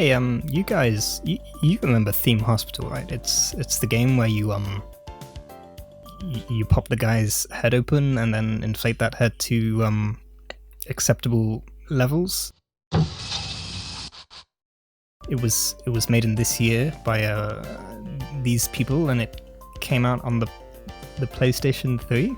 Hey, you guys, you remember Theme Hospital, right? It's the game where you pop the guy's head open and then inflate that head to acceptable levels. It was made in this year by these people, and it came out on the PlayStation 3.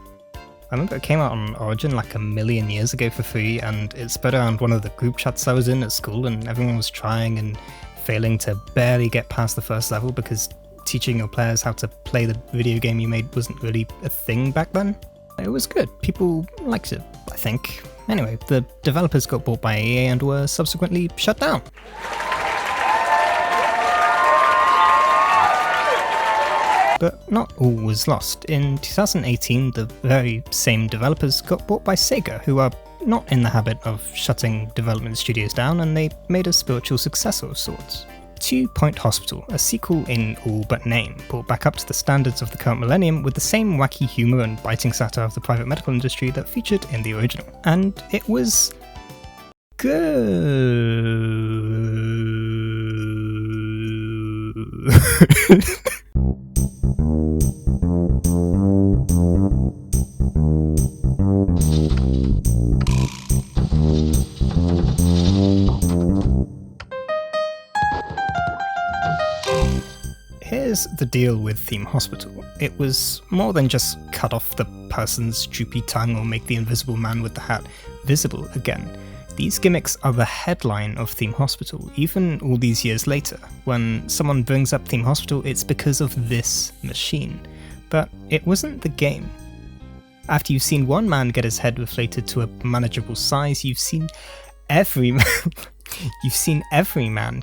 I remember it came out on Origin like a million years ago for free, and it spread around one of the group chats I was in at school, and everyone was trying and failing to barely get past the first level because teaching your players how to play the video game you made wasn't really a thing back then. It was good. People liked it, I think. Anyway, the developers got bought by EA and were subsequently shut down. But not all was lost. In 2018, the very same developers got bought by Sega, who are not in the habit of shutting development studios down, and they made a spiritual successor of sorts. 2 Point Hospital, a sequel in all but name, brought back up to the standards of the current millennium with the same wacky humour and biting satire of the private medical industry that featured in the original. And it was good. Here's the deal with Theme Hospital. It was more than just cut off the person's droopy tongue or make the invisible man with the hat visible again. These gimmicks are the headline of Theme Hospital, even all these years later. When someone brings up Theme Hospital, it's because of this machine. But it wasn't the game. After you've seen one man get his head reflated to a manageable size, you've seen every man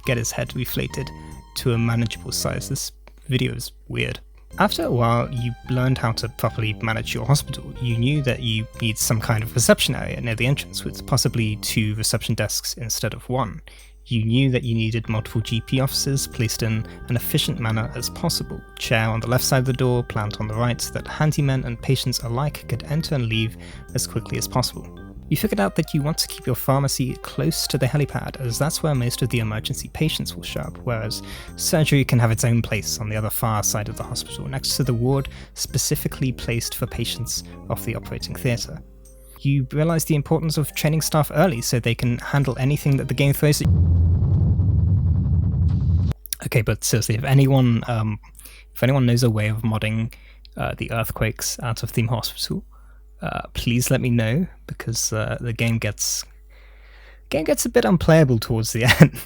get his head reflated to a manageable size. This video is weird. After a while, you learned how to properly manage your hospital. You knew that you need some kind of reception area near the entrance with possibly 2 reception desks instead of 1. You knew that you needed multiple GP offices placed in an efficient manner as possible. Chair on the left side of the door, plant on the right, so that handymen and patients alike could enter and leave as quickly as possible. You figured out that you want to keep your pharmacy close to the helipad, as that's where most of the emergency patients will show up, whereas surgery can have its own place on the other far side of the hospital, next to the ward specifically placed for patients off the operating theatre. You realise the importance of training staff early so they can handle anything that the game throws at you. Okay, but seriously, if anyone knows a way of modding the earthquakes out of Theme Hospital, please let me know, because the game gets a bit unplayable towards the end.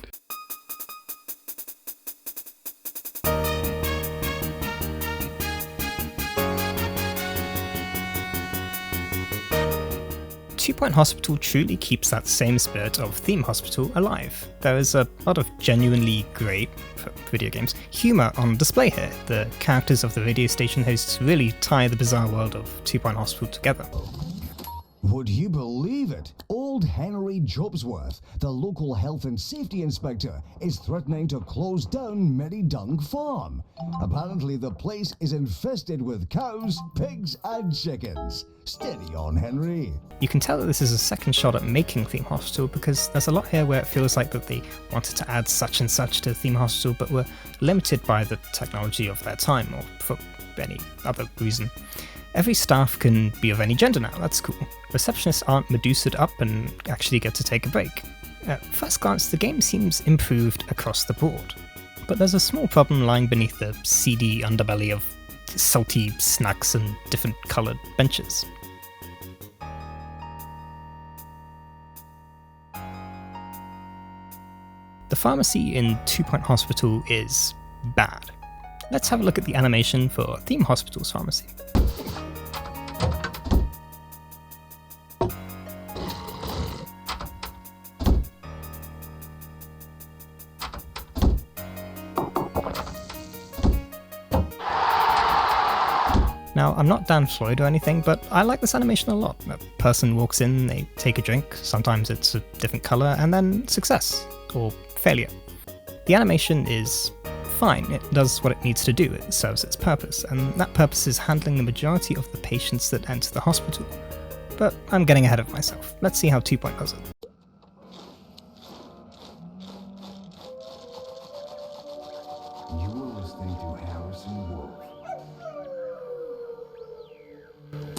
Two Point Hospital truly keeps that same spirit of Theme Hospital alive. There is a lot of genuinely great, for video games, humour on display here. The characters of the radio station hosts really tie the bizarre world of 2 Point Hospital together. Would you believe it? Old Henry Jobsworth, the local health and safety inspector, is threatening to close down Merrydunk Farm. Apparently the place is infested with cows, pigs and chickens. Steady on, Henry. You can tell that this is a second shot at making Theme Hospital, because there's a lot here where it feels like that they wanted to add such and such to Theme Hospital but were limited by the technology of their time or for any other reason. Every staff can be of any gender now, that's cool. Receptionists aren't Medusa'd up and actually get to take a break. At first glance, the game seems improved across the board. But there's a small problem lying beneath the seedy underbelly of salty snacks and different coloured benches. The pharmacy in 2 Point Hospital is bad. Let's have a look at the animation for Theme Hospital's pharmacy. Now, I'm not Dan Floyd or anything, but I like this animation a lot. A person walks in, they take a drink, sometimes it's a different colour, and then success, or failure. The animation is fine, it does what it needs to do, it serves its purpose, and that purpose is handling the majority of the patients that enter the hospital. But I'm getting ahead of myself. Let's see how 2 Point does it.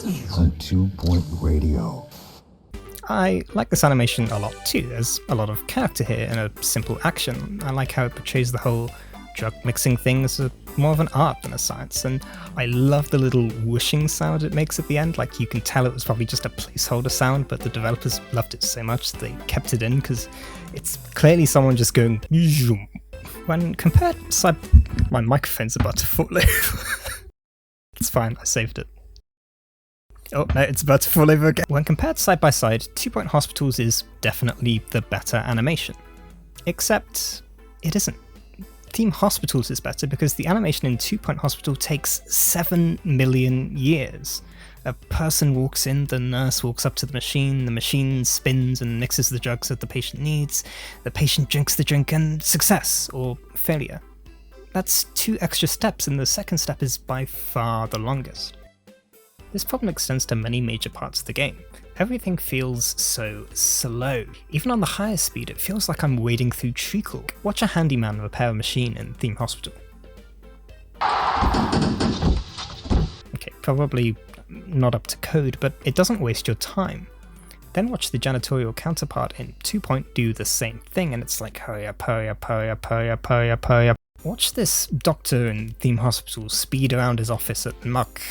A 2-point radio. I like this animation a lot too. There's a lot of character here and a simple action. I like how it portrays the whole drug mixing thing as more of an art than a science, and I love the little whooshing sound it makes at the end. Like, you can tell it was probably just a placeholder sound, but the developers loved it so much they kept it in because it's clearly someone just going zoom. When compared my microphone's about to fall over. It's fine, I saved it. Oh no, it's about to fall over again. When compared side by side, 2-Point Hospitals is definitely the better animation. Except it isn't. Theme Hospitals is better because the animation in 2-Point Hospital takes 7 million years. A person walks in, the nurse walks up to the machine spins and mixes the drugs that the patient needs, the patient drinks the drink, and success or failure. That's 2 extra steps, and the second step is by far the longest. This problem extends to many major parts of the game. Everything feels so slow. Even on the highest speed, it feels like I'm wading through treacle. Watch a handyman repair a machine in Theme Hospital. Okay, probably not up to code, but it doesn't waste your time. Then watch the janitorial counterpart in 2-Point do the same thing, and it's like hurry up, hurry up, hurry up, hurry up, hurry up, hurry up. Watch this doctor in Theme Hospital speed around his office at Mach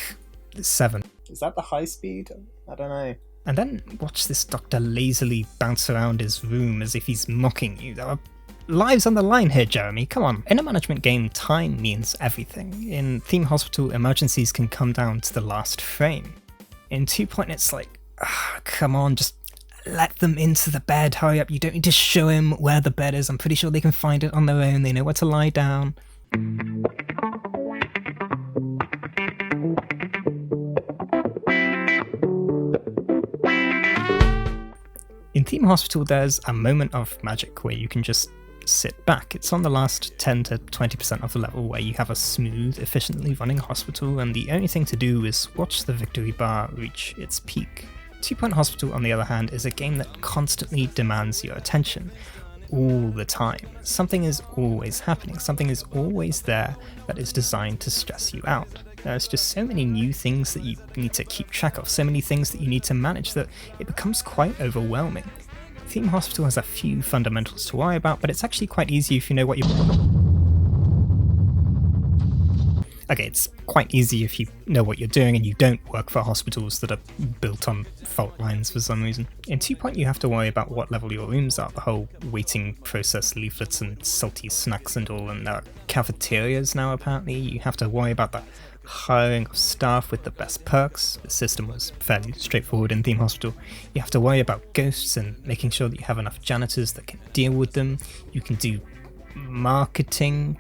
7. Is that the high speed? I don't know. And then watch this doctor lazily bounce around his room as if he's mocking you. There are lives on the line here, Jeremy, come on. In a management game, time means everything. In Theme Hospital, emergencies can come down to the last frame. In 2-Point, it's like, come on, just let them into the bed, hurry up. You don't need to show him where the bed is. I'm pretty sure they can find it on their own. They know where to lie down. In Theme Hospital, there's a moment of magic where you can just sit back. It's on the last 10 to 20% of the level where you have a smooth, efficiently running hospital, and the only thing to do is watch the victory bar reach its peak. 2-Point Hospital, on the other hand, is a game that constantly demands your attention. All the time. Something is always happening. Something is always there that is designed to stress you out. There's just so many new things that you need to keep track of, so many things that you need to manage that it becomes quite overwhelming. Theme Hospital has a few fundamentals to worry about, but it's actually quite easy if you know what you... Okay, it's quite easy if you know what you're doing and you don't work for hospitals that are built on fault lines for some reason. In 2-Point, you have to worry about what level your rooms are, the whole waiting process, leaflets and salty snacks and all, and there are cafeterias now apparently. You have to worry about the hiring of staff with the best perks. The system was fairly straightforward in Theme Hospital. You have to worry about ghosts and making sure that you have enough janitors that can deal with them. You can do marketing.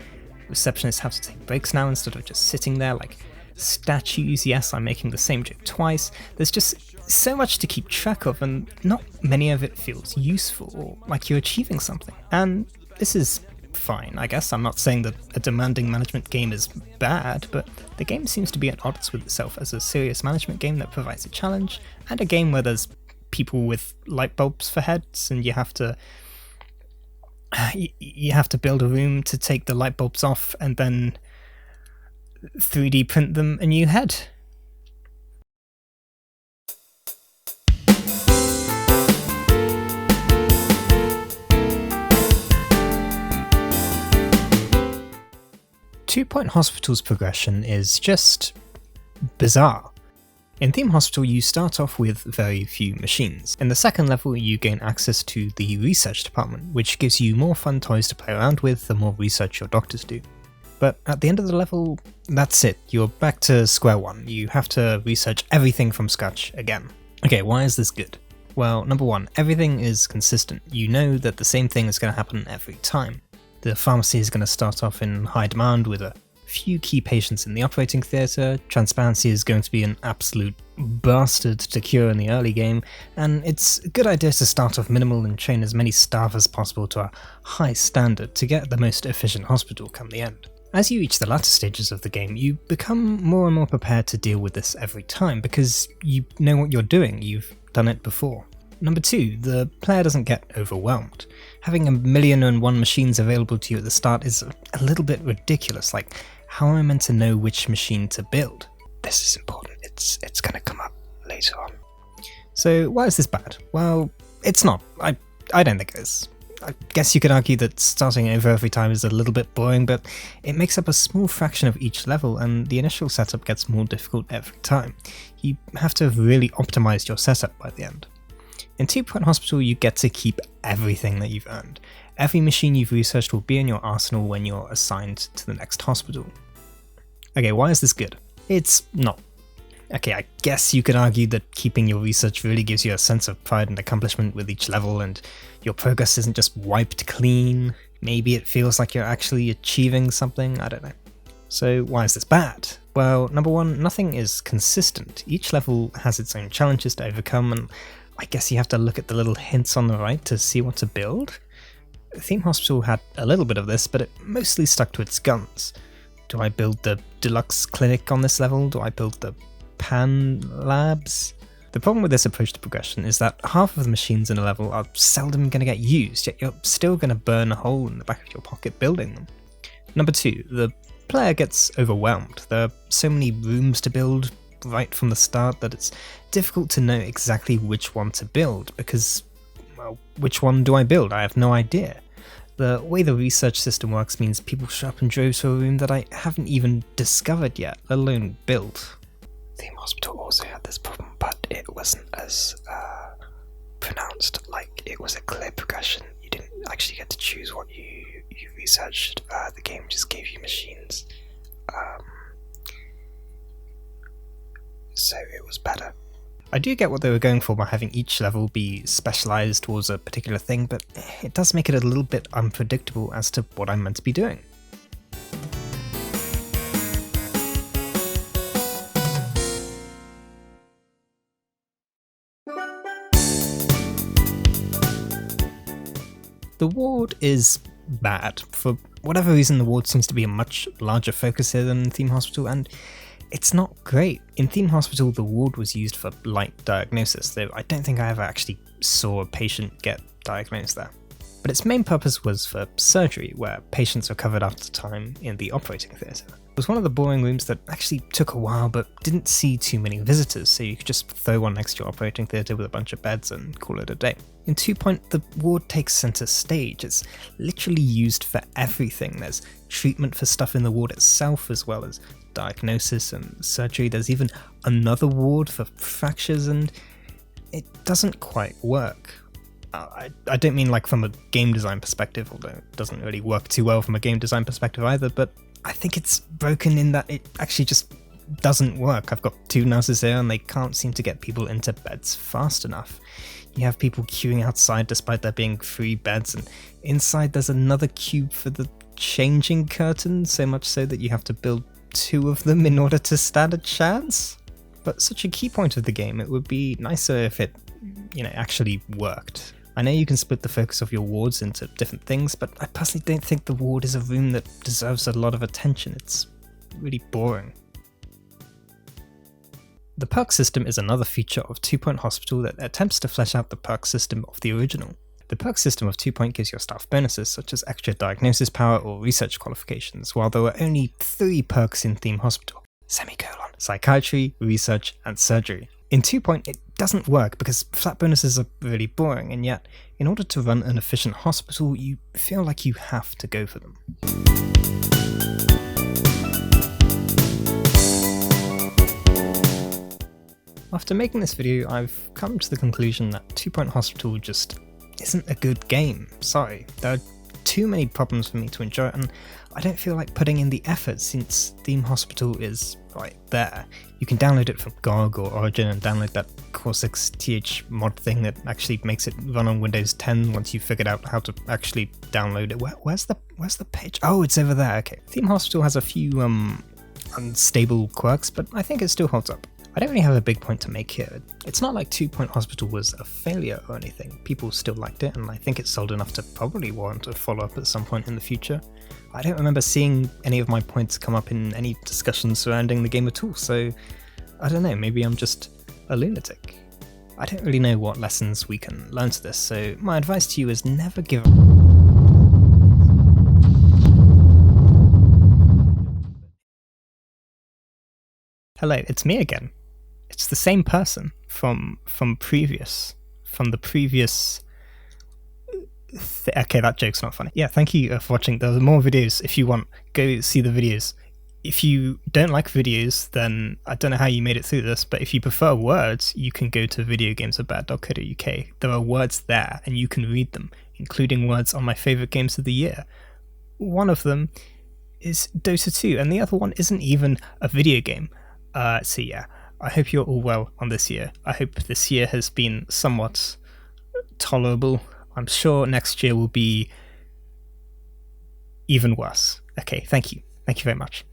Receptionists have to take breaks now instead of just sitting there like statues. Yes, I'm making the same joke twice. There's just so much to keep track of, and not many of it feels useful or like you're achieving something. And this is fine, I guess. I'm not saying that a demanding management game is bad, but the game seems to be at odds with itself as a serious management game that provides a challenge, and a game where there's people with light bulbs for heads, and you have to build a room to take the light bulbs off and then 3D print them a new head. Two-Point Hospital's progression is just bizarre. In Theme Hospital, you start off with very few machines. In the second level, you gain access to the research department, which gives you more fun toys to play around with the more research your doctors do. But at the end of the level, that's it. You're back to square one. You have to research everything from scratch again. Okay, why is this good? Well, number one, everything is consistent. You know that the same thing is going to happen every time. The pharmacy is going to start off in high demand with a few key patients in the operating theatre, transparency is going to be an absolute bastard to cure in the early game, and it's a good idea to start off minimal and train as many staff as possible to a high standard to get the most efficient hospital come the end. As you reach the latter stages of the game, you become more and more prepared to deal with this every time because you know what you're doing, you've done it before. Number two, the player doesn't get overwhelmed. Having 1,000,001 machines available to you at the start is a little bit ridiculous, like how am I meant to know which machine to build? This is important, it's gonna come up. later on. So why is this bad? Well, it's not. I don't think it is. I guess you could argue that starting over every time is a little bit boring, but it makes up a small fraction of each level, and the initial setup gets more difficult every time. You have to have really optimized your setup by the end. In 2 Point Hospital, you get to keep everything that you've earned. Every machine you've researched will be in your arsenal when you're assigned to the next hospital. Okay, why is this good? It's not. Okay, I guess you could argue that keeping your research really gives you a sense of pride and accomplishment with each level, and your progress isn't just wiped clean. Maybe it feels like you're actually achieving something, I don't know. So why is this bad? Well, number one, nothing is consistent. Each level has its own challenges to overcome, and I guess you have to look at the little hints on the right to see what to build. Theme Hospital had a little bit of this, but it mostly stuck to its guns. Do I build the deluxe clinic on this level? Do I build the Pan Labs? The problem with this approach to progression is that half of the machines in a level are seldom going to get used, yet you're still going to burn a hole in the back of your pocket building them. Number two, the player gets overwhelmed. There are so many rooms to build right from the start that it's difficult to know exactly which one to build, because, well, which one do I build? I have no idea. The way the research system works means people show up in droves for a room that I haven't even discovered yet, let alone built. Theme Hospital also had this problem, but it wasn't as pronounced. Like, it was a clear progression. You didn't actually get to choose what you researched. The game just gave you machines. So it was better. I do get what they were going for by having each level be specialised towards a particular thing, but it does make it a little bit unpredictable as to what I'm meant to be doing. The ward is bad. For whatever reason, the ward seems to be a much larger focus here than in Theme Hospital, and it's not great. In Theme Hospital, the ward was used for light diagnosis, though I don't think I ever actually saw a patient get diagnosed there. But its main purpose was for surgery, where patients were covered after time in the operating theatre. It was one of the boring rooms that actually took a while but didn't see too many visitors, so you could just throw one next to your operating theatre with a bunch of beds and call it a day. In 2 Point, the ward takes centre stage. It's literally used for everything. There's treatment for stuff in the ward itself, as well as diagnosis and surgery. There's even another ward for fractures, and it doesn't quite work. I don't mean like from a game design perspective, although it doesn't really work too well from a game design perspective either, but I think it's broken in that it actually just doesn't work. I've got 2 nurses here and they can't seem to get people into beds fast enough. You have people queuing outside despite there being 3 beds, and inside there's another cube for the changing curtain, so much so that you have to build 2 of them in order to stand a chance. But such a key point of the game, it would be nicer if it, actually worked. I know you can split the focus of your wards into different things, but I personally don't think the ward is a room that deserves a lot of attention. It's really boring. The perk system is another feature of 2 Point Hospital that attempts to flesh out the perk system of the original. The perk system of 2 Point gives your staff bonuses such as extra diagnosis power or research qualifications, while there were only 3 perks in Theme Hospital: psychiatry, research, and surgery. In 2 Point, it doesn't work because flat bonuses are really boring, and yet, in order to run an efficient hospital, you feel like you have to go for them. After making this video, I've come to the conclusion that 2 Point Hospital just isn't a good game. Sorry, there are too many problems for me to enjoy it, and I don't feel like putting in the effort since Theme Hospital is right there. You can download it from GOG or Origin and download that Core6TH mod thing that actually makes it run on Windows 10 once you've figured out how to actually download it. Where's the page? Oh, it's over there, okay. Theme Hospital has a few unstable quirks, but I think it still holds up. I don't really have a big point to make here. It's not like 2 Point Hospital was a failure or anything. People still liked it, and I think it sold enough to probably warrant a follow-up at some point in the future. I don't remember seeing any of my points come up in any discussions surrounding the game at all, so I don't know, maybe I'm just a lunatic. I don't really know what lessons we can learn to this, so my advice to you is never give up. Hello, it's me again. It's the same person. from the previous. Okay, that joke's not funny. Yeah, thank you for watching. There are more videos. If you want, go see the videos. If you don't like videos, then I don't know how you made it through this, but if you prefer words, you can go to videogamesarebad.co.uk. There are words there, and you can read them, including words on my favourite games of the year. One of them is Dota 2, and the other one isn't even a video game. So yeah, I hope you're all well on this year. I hope this year has been somewhat tolerable. I'm sure next year will be even worse. Okay, thank you. Thank you very much.